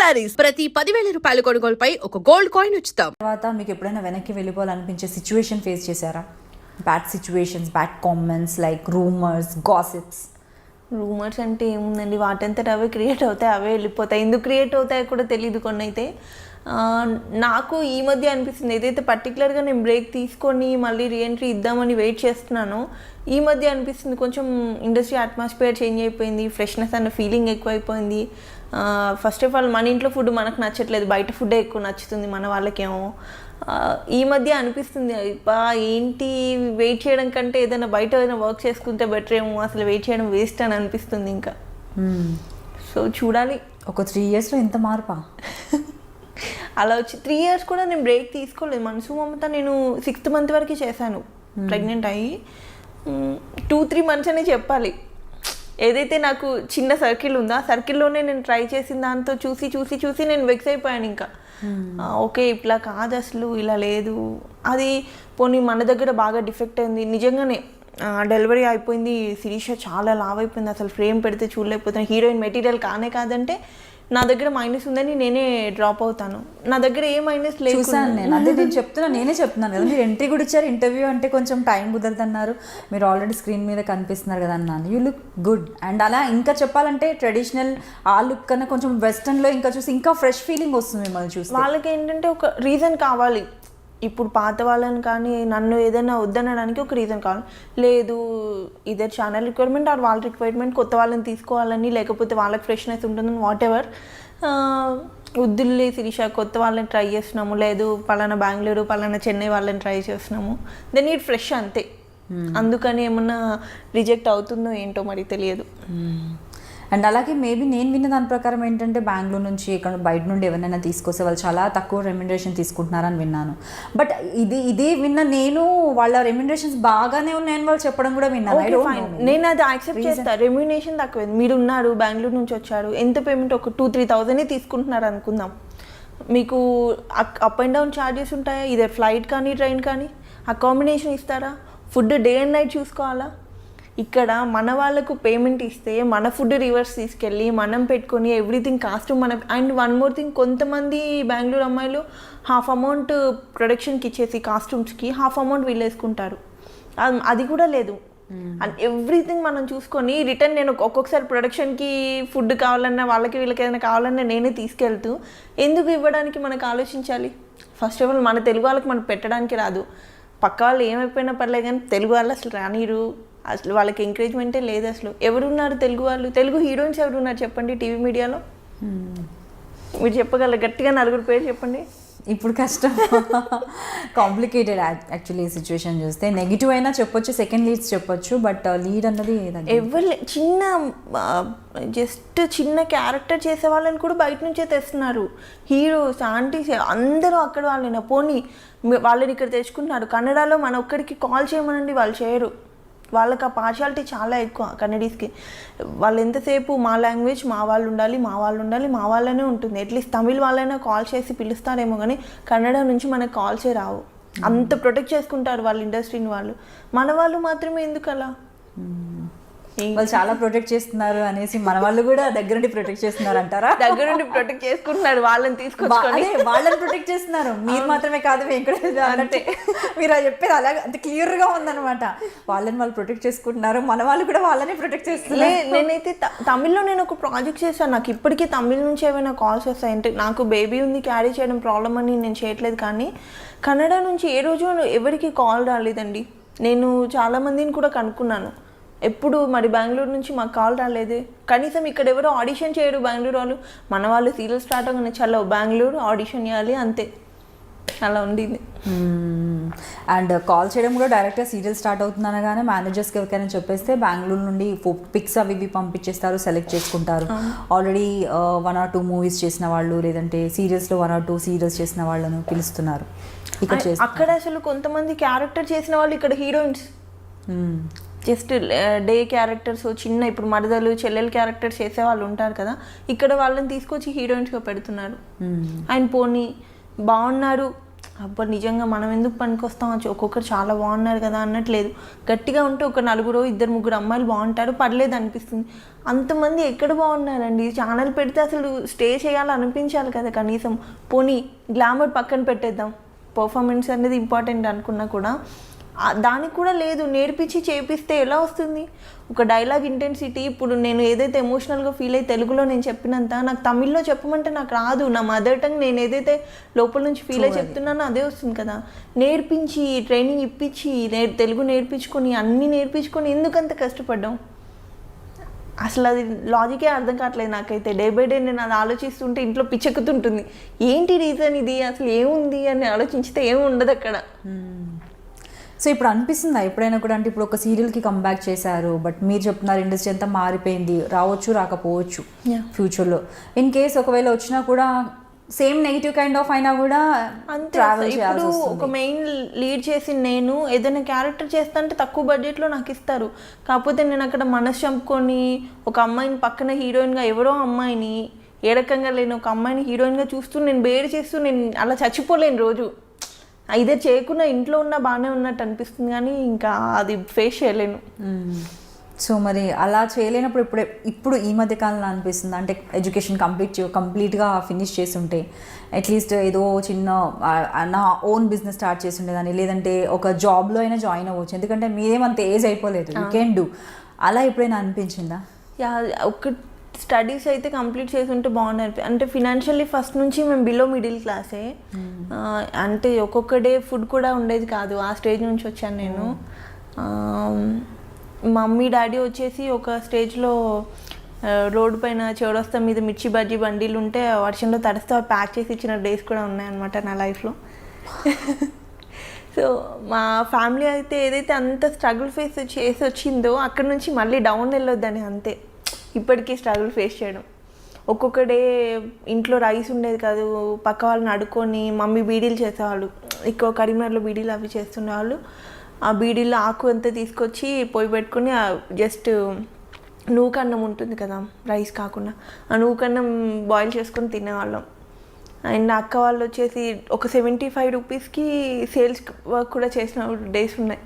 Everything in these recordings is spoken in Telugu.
శారీస్ ప్రతి 10,000 రూపాయల కొనుగోలుపై ఒక గోల్డ్ కాయిన్ ఉచితం. తర్వాత మీకు ఎప్పుడైనా వెనక్కి వెళ్ళిపోవాలనిపించే సిచ్యువేషన్ ఫేస్ చేశారా? Bad situations, bad comments like rumours, gossips. Rumours అంటే ఏముందండి, వాటంతట అవే క్రియేట్ అవుతాయి, అవే వెళ్ళిపోతాయి. ఎందుకు క్రియేట్ అవుతాయో కూడా తెలియదు కొన్ని అయితే. నాకు ఈ మధ్య అనిపిస్తుంది, ఏదైతే పర్టికులర్గా నేను బ్రేక్ తీసుకొని మళ్ళీ రీఎంట్రీ ఇద్దామని వెయిట్ చేస్తున్నానో ఈ మధ్య అనిపిస్తుంది కొంచెం ఇండస్ట్రీ అట్మాస్ఫియర్ చేంజ్ అయిపోయింది, ఫ్రెష్నెస్ అన్న ఫీలింగ్ ఎక్కువైపోయింది. ఫస్ట్ ఆఫ్ ఆల్ మన ఇంట్లో ఫుడ్ మనకు నచ్చట్లేదు, బయట ఫుడ్డే ఎక్కువ నచ్చుతుంది మన వాళ్ళకేమో. ఈ మధ్య అనిపిస్తుంది ఏంటి వెయిట్ చేయడం కంటే ఏదైనా బయట ఏదైనా వర్క్ చేసుకుంటే బెటర్ ఏమో, అసలు వెయిట్ చేయడం వేస్ట్ అని అనిపిస్తుంది ఇంకా. సో చూడాలి. ఒక 3 yearsలో ఇంత మార్పా? అలా వచ్చి 3 years కూడా నేను బ్రేక్ తీసుకోలేదు. మనసు మమత నేను 6th month వరకు చేశాను ప్రెగ్నెంట్ అయ్యి. 2-3 months అనే చెప్పాలి. ఏదైతే నాకు చిన్న సర్కిల్ ఉందో ఆ సర్కిల్లోనే నేను ట్రై చేసిన దాంతో చూసి చూసి చూసి నేను వెక్స్ అయిపోయాను ఇంకా. ఓకే ఇట్లా కాదు, అసలు ఇలా లేదు. అది పోనీ మన దగ్గర బాగా డిఫెక్ట్ అయింది నిజంగానే. డెలివరీ అయిపోయింది, శిరీష చాలా లావ్ అయిపోయింది, అసలు ఫ్రేమ్ పెడితే చూడలేకపోతున్నాను, హీరోయిన్ మెటీరియల్ కాదంటే నా దగ్గర మైనస్ ఉందని నేనే డ్రాప్ అవుతాను. నా దగ్గర ఏ మైనస్ లేదు. నేను చెప్తున్నాను కదా, మీరు ఎంట్రీ కూడా ఇచ్చారు. ఇంటర్వ్యూ అంటే కొంచెం టైం కుదరదన్నారు, మీరు ఆల్రెడీ స్క్రీన్ మీద కనిపిస్తున్నారు కదా అన్నాను. You look good. అండ్ అలా ఇంకా చెప్పాలంటే ట్రెడిషనల్ ఆ లుక్ కన్నా కొంచెం వెస్టర్న్లో ఇంకా చూసి ఇంకా ఫ్రెష్ ఫీలింగ్ వస్తుంది మిమ్మల్ని చూసి. వాళ్ళకి ఏంటంటే ఒక రీజన్ కావాలి. ఇప్పుడు పాత వాళ్ళని కానీ నన్ను ఏదైనా వద్దనడానికి ఒక రీజన్ కావాలి. లేదు ఇదే ఛానల్ రిక్వైర్మెంట్ ఆర్ వాళ్ళ రిక్వైర్మెంట్, కొత్త వాళ్ళని తీసుకోవాలని, లేకపోతే వాళ్ళకి ఫ్రెష్నెస్ ఉంటుందని, వాట్ ఎవర్. వద్దులే శిరీష కొత్త వాళ్ళని ట్రై చేస్తున్నాము, లేదు పలానా బెంగళూరు పలానా చెన్నై వాళ్ళని ట్రై చేస్తున్నాము, దెన్ నీడ్ ఫ్రెష్ అంతే. అందుకని ఏమన్నా రిజెక్ట్ అవుతుందో ఏంటో మరి తెలియదు. అండ్ అలాగే మేబీ నేను విన్న దాని ప్రకారం ఏంటంటే బెంగళూరు నుంచి ఇక్కడ బయట నుండి ఎవరైనా తీసుకొస్తే వాళ్ళు చాలా తక్కువ రెమ్యునరేషన్ తీసుకుంటున్నారని విన్నాను. బట్ ఇదే విన్న నేను, వాళ్ళ రెమ్యునరేషన్స్ బాగానే ఉన్నాయని వాళ్ళు చెప్పడం కూడా విన్నాను. నేను అది యాక్సెప్ట్ చేస్తాను. రెమ్యునరేషన్ తక్కువ, మీరు ఉన్నారు బెంగళూరు నుంచి వచ్చారు, ఎంత పేమెంట్ ఒక 2-3,000 తీసుకుంటున్నారు అనుకుందాం. మీకు అప్ అండ్ డౌన్ ఛార్జెస్ ఉంటాయా, ఇదే ఫ్లైట్ కానీ ట్రైన్ కానీ, అకామిడేషన్ ఇస్తారా, ఫుడ్ డే అండ్ నైట్ చూసుకోవాలా. ఇక్కడ మన వాళ్ళకు పేమెంట్ ఇస్తే మన ఫుడ్ రివర్స్ తీసుకెళ్ళి మనం పెట్టుకొని ఎవ్రీథింగ్ కాస్ట్ మన. అండ్ వన్ మోర్ థింగ్, కొంతమంది బెంగళూరు అమ్మాయిలు హాఫ్ అమౌంట్ ప్రొడక్షన్కి ఇచ్చేసి కాస్ట్యూమ్స్కి హాఫ్ అమౌంట్ వీళ్ళు వేసుకుంటారు. అది కూడా లేదు. అండ్ ఎవ్రీథింగ్ మనం చూసుకొని రిటర్న్ నేను ఒక్కొక్కసారి ప్రొడక్షన్కి ఫుడ్ కావాలన్నా వాళ్ళకి వీళ్ళకి ఏదైనా కావాలన్నా నేనే తీసుకెళ్తూ ఎందుకు ఇవ్వడానికి మనకు ఆలోచించాలి. ఫస్ట్ ఆఫ్ ఆల్ మన తెలుగు వాళ్ళకి మనకు పెట్టడానికి రాదు, పక్క వాళ్ళు ఏమైపోయినా పర్లేదు కానీ తెలుగు వాళ్ళు అసలు రానిరు, అసలు వాళ్ళకి ఎంకరేజ్మెంటే లేదు. అసలు ఎవరున్నారు తెలుగు వాళ్ళు, తెలుగు హీరోయిన్స్ ఎవరున్నారు చెప్పండి టీవీ మీడియాలో? మీరు చెప్పగలరు గట్టిగా 4 పేరు చెప్పండి. ఇప్పుడు కష్టం, కాంప్లికేటెడ్ యాక్చువల్లీ సిచ్యువేషన్ చూస్తే. నెగిటివ్ అయినా చెప్పొచ్చు, సెకండ్ లీడ్స్ చెప్పొచ్చు, బట్ లీడ్ అన్నది ఎవరు జస్ట్ చిన్న క్యారెక్టర్ చేసే వాళ్ళని కూడా బయట నుంచే తెస్తున్నారు. హీరోస్, ఆంటీస్ అందరూ అక్కడ వాళ్ళైనా పోనీ వాళ్ళని ఇక్కడ తెచ్చుకుంటున్నారు. కన్నడలో మన ఒక్కడికి కాల్ చేయమనండి, వాళ్ళు చేయరు. వాళ్ళకి ఆ పార్షియాలిటీ చాలా ఎక్కువ కన్నడీస్కి. వాళ్ళు ఎంతసేపు మా లాంగ్వేజ్ మా వాళ్ళు ఉండాలి, మా వాళ్ళు ఉండాలి, మా వాళ్ళనే ఉంటుంది. అట్లీస్ట్ తమిళ్ వాళ్ళైనా కాల్ చేసి పిలుస్తారేమో కానీ కన్నడ నుంచి మనకు కాల్సే రావు. అంత ప్రొటెక్ట్ చేసుకుంటారు వాళ్ళ ఇండస్ట్రీని వాళ్ళు. మన వాళ్ళు మాత్రమే ఎందుకు అలా? వాళ్ళు చాలా ప్రొటెక్ట్ చేస్తున్నారు అనేసి మన వాళ్ళు కూడా దగ్గర నుండి ప్రొటెక్ట్ చేస్తున్నారు అంటారా? దగ్గర నుండి ప్రొటెక్ట్ చేసుకుంటున్నారు, వాళ్ళని తీసుకొచ్చుకొని వాళ్ళని ప్రొటెక్ట్ చేస్తున్నారు. మీరు మాత్రమే కాదు వెంకటేష్ అంటే మీరు అది చెప్పేది అలా అంత క్లియర్గా ఉందన్నమాట. వాళ్ళని వాళ్ళు ప్రొటెక్ట్ చేసుకుంటున్నారు, మన వాళ్ళు కూడా వాళ్ళని ప్రొటెక్ట్ చేస్తున్నారు. నేనైతే తమిళ్లో నేను ఒక ప్రాజెక్ట్ చేశాను, నాకు ఇప్పటికీ తమిళ్ నుంచి ఏమైనా కాల్స్ వస్తాయి. అంటే నాకు బేబీ ఉంది, క్యారీ చేయడం ప్రాబ్లం అని నేను చేయట్లేదు, కానీ కన్నడ నుంచి ఏ రోజు ఎవరికి కాల్ రాలేదండి. నేను చాలామందిని కూడా కనుక్కున్నాను, ఎప్పుడు మరి బెంగళూరు నుంచి మాకు కాల్ రాలేదు. కనీసం ఇక్కడ ఎవరో ఆడిషన్ చేయరు బెంగళూరు వాళ్ళు. మన వాళ్ళు సీరియల్ స్టార్ట్ అవ్వగానే చలో బెంగళూరు ఆడిషన్ చేయాలి అంతే, అలా ఉండింది. అండ్ కాల్ చేయడం కూడా డైరెక్ట్గా సీరియల్ స్టార్ట్ అవుతుందనగానే మేనేజర్స్కి ఎవరికైనా చెప్పేస్తే బెంగళూరు నుండి పిక్స్ అవి ఇవి పంపించేస్తారు, సెలెక్ట్ చేసుకుంటారు. ఆల్రెడీ 1 or 2 మూవీస్ చేసిన వాళ్ళు, లేదంటే సీరియల్స్లో 1 or 2 సీరియల్స్ చేసిన వాళ్ళను పిలుస్తున్నారు. అక్కడ అసలు కొంతమంది క్యారెక్టర్ చేసిన వాళ్ళు ఇక్కడ హీరోయిన్స్, జస్ట్ డే క్యారెక్టర్స్ చిన్న, ఇప్పుడు మరదలు చెల్లెలు క్యారెక్టర్స్ చేసే వాళ్ళు ఉంటారు కదా, ఇక్కడ వాళ్ళని తీసుకొచ్చి హీరోయిన్స్గా పెడుతున్నారు. అండ్ పోనీ బాగున్నారు, అబ్బా నిజంగా మనం ఎందుకు పనికొస్తాం ఒక్కొక్కరు చాలా బాగున్నారు కదా అన్నట్లేదు. గట్టిగా ఉంటే ఒక 4-2-3 అమ్మాయిలు బాగుంటారు, పర్లేదు అనిపిస్తుంది. అంతమంది ఎక్కడ బాగున్నారండి? ఛానల్ పెడితే అసలు స్టే చేయాలనిపించాలి కదా కనీసం. పోనీ గ్లామర్ పక్కన పెట్టేద్దాం, పర్ఫార్మెన్స్ అనేది ఇంపార్టెంట్ అనుకున్నా కూడా దానికి కూడా లేదు. నేర్పించి చేపిస్తే ఎలా వస్తుంది? ఒక డైలాగ్ ఇంటెన్సిటీ ఇప్పుడు నేను ఏదైతే ఎమోషనల్గా ఫీల్ అయ్యి తెలుగులో నేను చెప్పినంత నాకు తమిళ్లో చెప్పమంటే నాకు రాదు. నా మదర్ టంగ్ నేను ఏదైతే లోపల నుంచి ఫీల్ అయ్యి చెప్తున్నానో అదే వస్తుంది కదా. నేర్పించి ట్రైనింగ్ ఇప్పించి తెలుగు నేర్పించుకొని అన్నీ నేర్పించుకొని ఎందుకంత కష్టపడ్డాం? అసలు అది లాజికే అర్థం కావట్లేదు నాకైతే. డే బై డే నేను అది ఆలోచిస్తుంటే ఇంట్లో పిచ్చెక్కుతుంటుంది. ఏంటి రీజన్ ఇది, అసలు ఏముంది అని ఆలోచించితే ఏమి ఉండదు అక్కడ. సో ఇప్పుడు అనిపిస్తుందా ఎప్పుడైనా కూడా, అంటే ఇప్పుడు ఒక సీరియల్కి కంబ్యాక్ చేశారు, బట్ మీరు చెప్తున్నారు ఇండస్ట్రీ అంతా మారిపోయింది, రావచ్చు రాకపోవచ్చు ఫ్యూచర్లో. ఇన్ కేస్ ఒకవేళ వచ్చినా కూడా సేమ్ నెగిటివ్ కైండ్ ఆఫ్ అయినా కూడా ట్రావెల్ చేయాల్సి వస్తుంది. ఒక మెయిన్ లీడ్ చేసి నేను ఏదైనా క్యారెక్టర్ చేస్తా అంటే తక్కువ బడ్జెట్లో నాకు ఇస్తారు. కాకపోతే నేను అక్కడ మనసు చంపుకొని ఒక అమ్మాయిని పక్కన హీరోయిన్గా, ఎవరో అమ్మాయిని ఏ రకంగా లేని ఒక అమ్మాయిని హీరోయిన్గా చూస్తూ నేను బేర్ చేస్తూ నేను అలా చచ్చిపోలేను రోజు. ఇదే చేయకుండా ఇంట్లో ఉన్నా బాగానే ఉన్నట్టు అనిపిస్తుంది, కానీ ఇంకా అది ఫేస్ చేయలేను. సో మరి అలా చేయలేనప్పుడు ఇప్పుడు ఈ మధ్య కాలంలో అనిపిస్తుంది, అంటే ఎడ్యుకేషన్ కంప్లీట్గా ఫినిష్ చేసి ఉంటే అట్లీస్ట్ ఏదో చిన్న నా ఓన్ బిజినెస్ స్టార్ట్ చేసి ఉండేదాన్ని, లేదంటే ఒక జాబ్లో అయినా జాయిన్ అవ్వచ్చు, ఎందుకంటే మీరేమంత ఏజ్ అయిపోలేదు, యూ కెన్ డూ. అలా ఎప్పుడైనా అనిపించిందా? ఒక స్టడీస్ అయితే కంప్లీట్ చేసి ఉంటే బాగుంది. అంటే ఫినాన్షియల్లీ ఫస్ట్ నుంచి మేము బిలో మిడిల్ క్లాసే. అంటే ఒక్కొక్క డే ఫుడ్ కూడా ఉండేది కాదు, ఆ స్టేజ్ నుంచి వచ్చాను నేను. మమ్మీ డాడీ వచ్చేసి ఒక స్టేజ్లో రోడ్డు పైన చౌరస్తా మీద మిర్చి బజ్జీ బండీలు ఉంటే వర్షంలో తడిస్తే ప్యాక్ చేసి ఇచ్చిన డేస్ కూడా ఉన్నాయన్నమాట నా లైఫ్లో. సో మా ఫ్యామిలీ అయితే ఏదైతే అంత స్ట్రగుల్ ఫేస్ చేసి వచ్చిందో అక్కడ నుంచి మళ్ళీ డౌన్ వెళ్ళొద్దని అంతే. ఇప్పటికీ స్ట్రగుల్ ఫేస్ చేయడం. ఒక్కొక్క డే ఇంట్లో రైస్ ఉండేది కాదు, పక్క వాళ్ళని అడుక్కొని మమ్మీ బీడీలు చేసేవాళ్ళు, ఎక్కువ కరీంనగర్లో బీడీలు అవి చేస్తుండేవాళ్ళు. ఆ బీడీలో ఆకు అంతా తీసుకొచ్చి పొయ్యి పెట్టుకుని జస్ట్ నూకన్నం ఉంటుంది కదా రైస్ కాకుండా, ఆ నూకన్నం బాయిల్ చేసుకొని తినేవాళ్ళం. అండ్ అక్క వాళ్ళు వచ్చేసి ఒక 75 రూపీస్కి సేల్స్ వర్క్ కూడా చేసిన డేస్ ఉన్నాయి.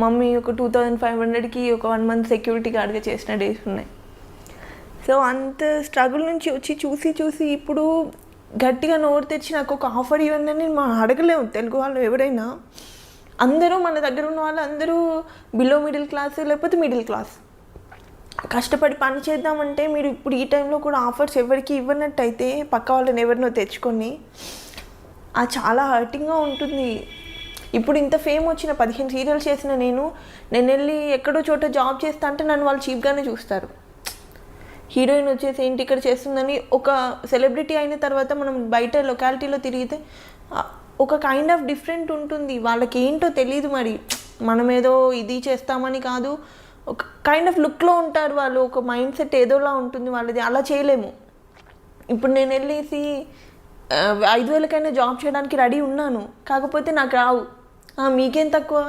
మమ్మీ ఒక 2500కి ఒక 1 మంత్ సెక్యూరిటీ గార్డ్గా చేసిన డేస్ ఉన్నాయి. సో అంత స్ట్రగుల్ నుంచి వచ్చి చూసి ఇప్పుడు గట్టిగా నోరు తెచ్చి నాకు ఒక ఆఫర్ ఇవ్వండి అని మనం అడగలేము తెలుగు వాళ్ళు ఎవరైనా. అందరూ మన దగ్గర ఉన్న వాళ్ళు అందరూ బిలో మిడిల్ క్లాస్ లేకపోతే మిడిల్ క్లాస్. కష్టపడి పని చేద్దామంటే మీరు ఇప్పుడు ఈ టైంలో కూడా ఆఫర్స్ ఎవరికి ఇవ్వనట్టయితే పక్క వాళ్ళని ఎవరినో తెచ్చుకొని అది చాలా హర్టింగ్గా ఉంటుంది. ఇప్పుడు ఇంత ఫేమ్ వచ్చిన 15 సీరియల్స్ చేసిన నేను వెళ్ళి ఎక్కడో చోట జాబ్ చేస్తా అంటే నన్ను వాళ్ళు చీప్గానే చూస్తారు. హీరోయిన్ వచ్చేసి ఏంటి ఇక్కడ చేస్తుందని, ఒక సెలబ్రిటీ అయిన తర్వాత మనం బయట లొకాలిటీలో తిరిగితే ఒక కైండ్ ఆఫ్ డిఫరెంట్ ఉంటుంది. వాళ్ళకి ఏంటో తెలియదు, మరి మనం ఏదో ఇది చేస్తామని కాదు, ఒక కైండ్ ఆఫ్ లుక్లో ఉంటారు వాళ్ళు, ఒక మైండ్ సెట్ ఏదోలా ఉంటుంది వాళ్ళది. అలా చేయలేము. ఇప్పుడు నేను వెళ్ళేసి 5,000కైనా జాబ్ చేయడానికి రెడీ ఉన్నాను, కాకపోతే నాకు రావు. మీకేం తక్కువ,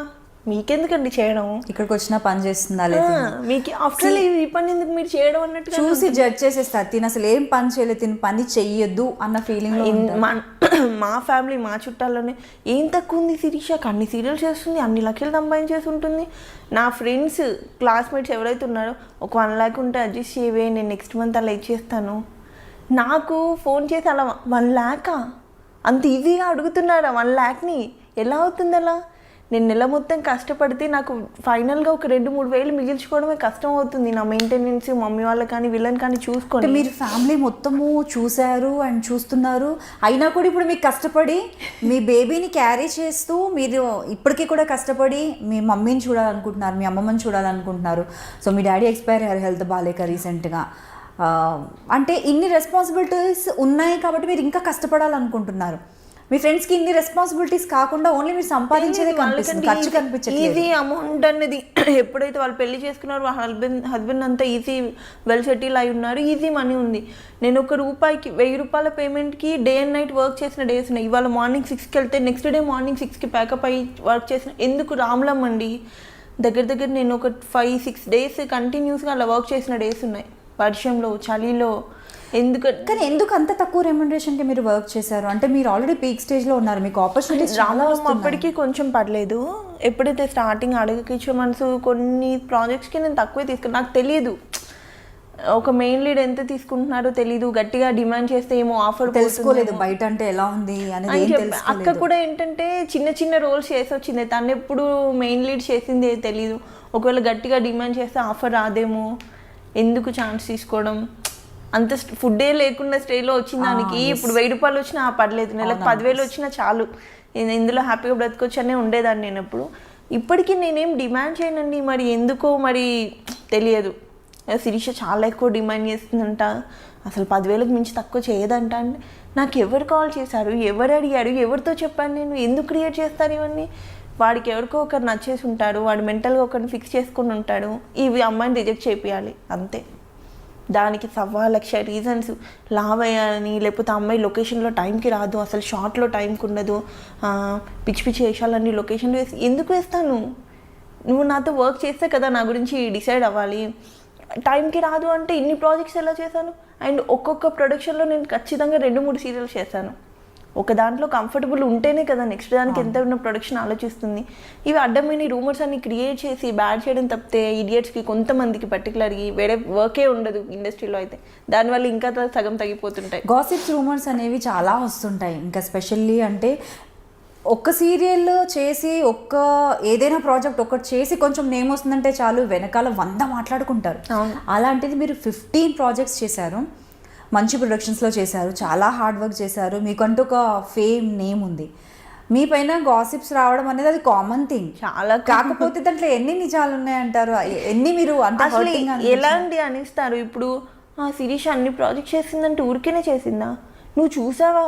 మీకెందుకండి చేయడం, ఇక్కడికి వచ్చినా పని చేస్తుందా లేదా, మీకు ఆఫ్టర్ ఈ పని ఎందుకు మీరు చేయడం అన్నట్టు చూసి జడ్జ్ చేసేస్తారు. తిని అసలు ఏం పని చేయలేదు, తిని పని చెయ్యొద్దు అన్న ఫీలింగ్లో. మా ఫ్యామిలీ మా చుట్టాల్లోనే ఏం తక్కువ ఉంది శిరీషకి, అన్ని సీరియల్స్ చేస్తుంది, అన్ని లక్షలు సంపాదించేసి ఉంటుంది. నా ఫ్రెండ్స్ క్లాస్మేట్స్ ఎవరైతే ఉన్నారో ఒక 1 lakh ఉంటే అడ్జస్ట్ చేయవే, నేను నెక్స్ట్ మంత్ అలా ఇచ్చేస్తాను. నాకు ఫోన్ చేసి అలా 1 lakh అంత ఈజీగా అడుగుతున్నారా? 1 lakhని ఎలా అవుతుంది అలా? నేను నెల మొత్తం కష్టపడితే నాకు ఫైనల్గా ఒక 2-3 వేలు మిగిల్చుకోవడమే కష్టం అవుతుంది. నా మెయింటెనెన్స్ మమ్మీ వాళ్ళకి కానీ వీళ్ళని కానీ చూసుకొని. మీరు ఫ్యామిలీ మొత్తము చూశారు అండ్ చూస్తున్నారు, అయినా కూడా ఇప్పుడు మీకు కష్టపడి మీ బేబీని క్యారీ చేస్తూ మీరు ఇప్పటికీ కూడా కష్టపడి మీ మమ్మీని చూడాలనుకుంటున్నారు, మీ అమ్మమ్మని చూడాలనుకుంటున్నారు. సో మీ డాడీ ఎక్స్పైర్ అయ్యారు హెల్త్ బాగాలేక రీసెంట్గా. అంటే ఇన్ని రెస్పాన్సిబిలిటీస్ ఉన్నాయి కాబట్టి మీరు ఇంకా కష్టపడాలనుకుంటున్నారు. మీ ఫ్రెండ్స్కి ఇన్ని రెస్పాన్సిబిలిటీస్ కాకుండా ఓన్లీ మీరు సంపాదించేది కనిపిస్తుంది, ఖర్చు కనిపించట్లేదు. ఈజీ అమౌంట్ అనేది ఎప్పుడైతే వాళ్ళు పెళ్లి చేసుకున్నారో వాళ్ళ హస్బెండ్ అంతా ఈజీ వెల్ సెటిల్ అయి ఉన్నారు, ఈజీ మనీ ఉంది. నేను ₹1 ₹1000 పేమెంట్కి డే అండ్ నైట్ వర్క్ చేసిన డేస్ ఉన్నాయి. ఇవాళ మార్నింగ్ 6కి వెళ్తే నెక్స్ట్ డే మార్నింగ్ 6కి ప్యాకప్ అయ్యి వర్క్ చేసిన. ఎందుకు రామ్లమ్మండి, దగ్గర నేను ఒక 5-6 డేస్ కంటిన్యూస్గా అలా వర్క్ చేసిన డేస్ ఉన్నాయి. వర్షంలో చలిలో కానీ ఎందుకు అంత తక్కువ రెమ్యునరేషన్ కి మీరు వర్క్ చేశారు? అంటే మీరు ఆల్రెడీ పీక్ స్టేజ్ లో ఉన్నారు, మీకు ఆపర్చునిటీస్ చాలా వస్తున్నాయి. అప్పటికి కొంచెం పర్లేదు. ఎప్పుడైతే స్టార్టింగ్ అడుగుకిచ్చే మనసు కొన్ని ప్రాజెక్ట్స్కి నేను తక్కువే తీసుకున్నాను. నాకు తెలియదు ఒక మెయిన్ లీడ్ ఎంత తీసుకుంటున్నారో తెలీదు. గట్టిగా డిమాండ్ చేస్తే ఏమో ఆఫర్ తెలుసుకోలేదు బయట అంటే ఎలా ఉంది అనేది. అక్క కూడా ఏంటంటే చిన్న చిన్న రోల్స్ చేసి వచ్చింది, తను ఎప్పుడు మెయిన్ లీడ్ చేసింది తెలీదు. ఒకవేళ గట్టిగా డిమాండ్ చేస్తే ఆఫర్ రాదేమో, ఎందుకు ఛాన్స్ తీసుకోవడం, అంత ఫుడ్డే లేకుండా స్టేలో వచ్చిన దానికి ఇప్పుడు 1000 రూపాయలు వచ్చినా పర్లేదు, నెలకు 10,000 వచ్చినా చాలు, ఇందులో హ్యాపీగా బ్రతకొచ్చు అనే ఉండేదాన్ని నేను ఎప్పుడు. ఇప్పటికీ నేనేం డిమాండ్ చేయనండి, మరి ఎందుకో మరి తెలియదు. శిరీష చాలా ఎక్కువ డిమాండ్ చేస్తుందంట, అసలు 10,000కి మించి తక్కువ చేయదంట. అంటే నాకు ఎవరు కాల్ చేశారు, ఎవరు అడిగారు, ఎవరితో చెప్పాను నేను, ఎందుకు క్రియేట్ చేస్తారు ఇవన్నీ? వాడికి ఎవరికో ఒకరు నచ్చేసి ఉంటాడు, వాడు మెంటల్గా ఒకరిని ఫిక్స్ చేసుకుని ఉంటాడు, ఇవి అమ్మాయిని రిజెక్ట్ చేయాలి అంతే. దానికి 1,00,000 రీజన్స్, లావ్ అయ్యాలని, లేకపోతే అమ్మాయి లొకేషన్లో టైంకి రాదు, అసలు షార్ట్లో టైంకి ఉండదు, పిచ్చి పిచ్చి వేషాలన్నీ లొకేషన్లో వేసి ఎందుకు వేస్తాను? నువ్వు నాతో వర్క్ చేస్తే కదా నా గురించి డిసైడ్ అవ్వాలి. టైంకి రాదు అంటే ఇన్ని ప్రాజెక్ట్స్ ఎలా చేశాను? అండ్ ఒక్కొక్క ప్రొడక్షన్లో నేను ఖచ్చితంగా 2-3 సీరియల్స్ చేశాను. ఒక దాంట్లో కంఫర్టబుల్ ఉంటేనే కదా నెక్స్ట్ దానికి ఎంత ఉన్న ప్రొడక్షన్ ఆలోచిస్తుంది. ఇవి అడ్డమైన రూమర్స్ అన్ని క్రియేట్ చేసి బ్యాడ్ చేయడం తప్పితే ఇడియట్స్కి కొంతమందికి పర్టికులర్గా వేరే వర్కే ఉండదు ఇండస్ట్రీలో. అయితే దానివల్ల ఇంకా సగం తగ్గిపోతుంటాయి. గాసిప్స్ రూమర్స్ అనేవి చాలా వస్తుంటాయి. ఇంకా స్పెషల్లీ అంటే ఒక్క సీరియల్ చేసి ఏదైనా ప్రాజెక్ట్ ఒకటి చేసి కొంచెం నేమ్ వస్తుందంటే చాలు, వెనకాల 100 మాట్లాడుకుంటారు. అలాంటిది మీరు 15 ప్రాజెక్ట్స్ చేశారు, మంచి ప్రొడక్షన్స్లో చేశారు, చాలా హార్డ్ వర్క్ చేశారు, మీకంటూ ఒక ఫేమ్ నేమ్ ఉంది. మీ పైన గాసిప్స్ రావడం అనేది అది కామన్ థింగ్ చాలా. కాకపోతే దాంట్లో ఎన్ని నిజాలు ఉన్నాయంటారు, ఎన్ని మీరు అంటే ఎలాంటి అనిస్తారు? ఇప్పుడు శిరీష అన్ని ప్రాజెక్ట్స్ చేసిందంటే ఊరికేనే చేసిందా? నువ్వు చూసావా?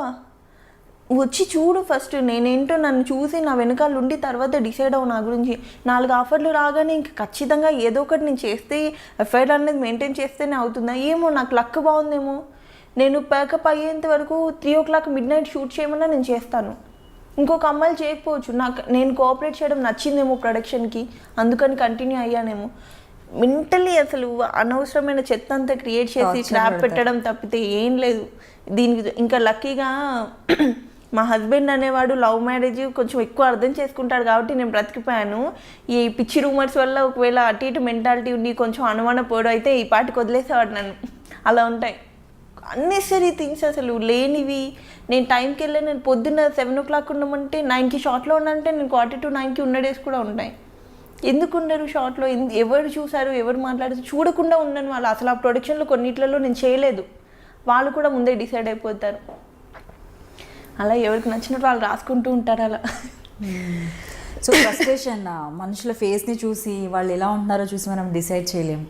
వచ్చి చూడు ఫస్ట్, నేనేంటో నన్ను చూసి నా వెనకాల ఉండి తర్వాత డిసైడ్ అవ్వు నా గురించి. 4 ఆఫర్లు రాగానే ఇంక ఖచ్చితంగా ఏదో ఒకటి నేను చేస్తే ఎఫ్ఐఆర్ అనేది మెయింటైన్ చేస్తేనే అవుతుందా? ఏమో నాకు లక్ బాగుందేమో, నేను ప్యాకప్ అయ్యేంత వరకు 3 o'clock midnight షూట్ చేయమన్నా నేను చేస్తాను. ఇంకొక అమ్మాయిలు చేయకపోవచ్చు, నేను కోఆపరేట్ చేయడం నచ్చిందేమో ప్రొడక్షన్కి, అందుకని కంటిన్యూ అయ్యానేమో. మెంటలీ అసలు అనవసరమైన చెత్త అంతా క్రియేట్ చేసి ట్రాప్ పెట్టడం తప్పితే ఏం లేదు దీనికి. ఇంకా లక్కీగా మా హస్బెండ్ అనేవాడు లవ్ మ్యారేజ్ కొంచెం ఎక్కువ అర్థం చేసుకుంటాడు కాబట్టి నేను బ్రతికిపోయాను. ఈ పిచ్చి రూమర్స్ వల్ల ఒకవేళ అటు ఇటు మెంటాలిటీ ఉండి కొంచెం అనుమాన పోవడం అయితే ఈ పాటికి వదిలేసేవాడు నన్ను. అలా ఉంటాయి అన్నెసరీ థింగ్స్, అసలు లేనివి. నేను టైంకి వెళ్ళి నేను పొద్దున్న 7 o'clock ఉండమంటే 9కి షార్ట్లో ఉన్నంటే నేను 8:45 ఉన్న డేస్ కూడా ఉంటాయి. ఎందుకు ఉండరు షార్ట్లో? ఎవరు చూసారు, ఎవరు మాట్లాడారు చూడకుండా ఉన్నాను. వాళ్ళు అసలు ఆ ప్రొడక్షన్లో కొన్నిట్లలో నేను చేయలేదు, వాళ్ళు కూడా ముందే డిసైడ్ అయిపోతారు. అలా ఎవరికి నచ్చినట్టు వాళ్ళు రాసుకుంటూ ఉంటారు అలా. సో ఫ్రస్ట్రేషన్ మనుషుల ఫేస్ని చూసి వాళ్ళు ఎలా ఉంటున్నారో చూసి మనం డిసైడ్ చేయలేము.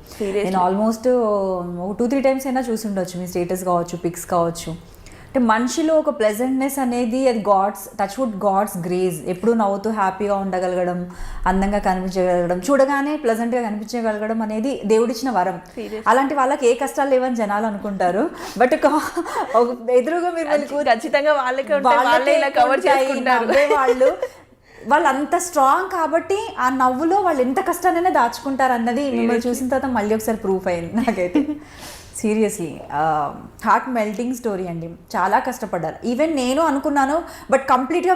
నేను ఆల్మోస్ట్ 2-3 times అయినా చూసి ఉండొచ్చు, మీ స్టేటస్ కావచ్చు, పిక్స్ కావచ్చు. అంటే మనిషిలో ఒక ప్లెజెంట్నెస్ అనేది అది గాడ్స్ గ్రేస్. ఎప్పుడు నవ్వుతూ హ్యాపీగా ఉండగలగడం, అందంగా కనిపించగలగడం, చూడగానే ప్లెజెంట్గా కనిపించగలగడం అనేది దేవుడిచ్చిన వరం. అలాంటి వాళ్ళకి ఏ కష్టాలు లేవని జనాలు అనుకుంటారు, బట్ ఎదురుగా మీరు ఖచ్చితంగా వాళ్ళు అంత స్ట్రాంగ్ కాబట్టి ఆ నవ్వులో వాళ్ళు ఎంత కష్టానైనా దాచుకుంటారు అన్నది మిమ్మల్ని చూసిన తర్వాత మళ్ళీ ఒకసారి ప్రూఫ్ అయింది నాకైతే. సీరియస్లీ హార్ట్ మెల్టింగ్ స్టోరీ అండి, చాలా కష్టపడ్డారు. ఈవెన్ నేను అనుకున్నాను, బట్ కంప్లీట్గా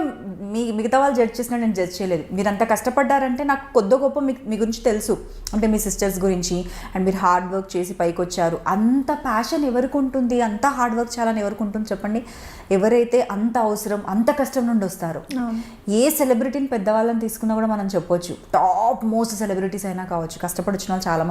మిగతా వాళ్ళు జడ్జ్ చేసినా నేను జడ్జ్ చేయలేదు. మీరు అంత కష్టపడ్డారంటే నాకు కొద్ది గొప్ప మీ గురించి తెలుసు, అంటే మీ సిస్టర్స్ గురించి, అండ్ మీరు హార్డ్ వర్క్ చేసి పైకి వచ్చారు. అంత ప్యాషన్ ఎవరికి ఉంటుంది, అంత హార్డ్ వర్క్ చేయాలని ఎవరికి ఉంటుంది చెప్పండి? ఎవరైతే అంత అవసరం, అంత కష్టం నుండి వస్తారు. ఏ సెలబ్రిటీని పెద్దవాళ్ళని తీసుకున్నా కూడా మనం చెప్పొచ్చు, టాప్ మోస్ట్ సెలబ్రిటీస్ అయినా కావచ్చు, కష్టపడి వచ్చిన వాళ్ళు చాలామంది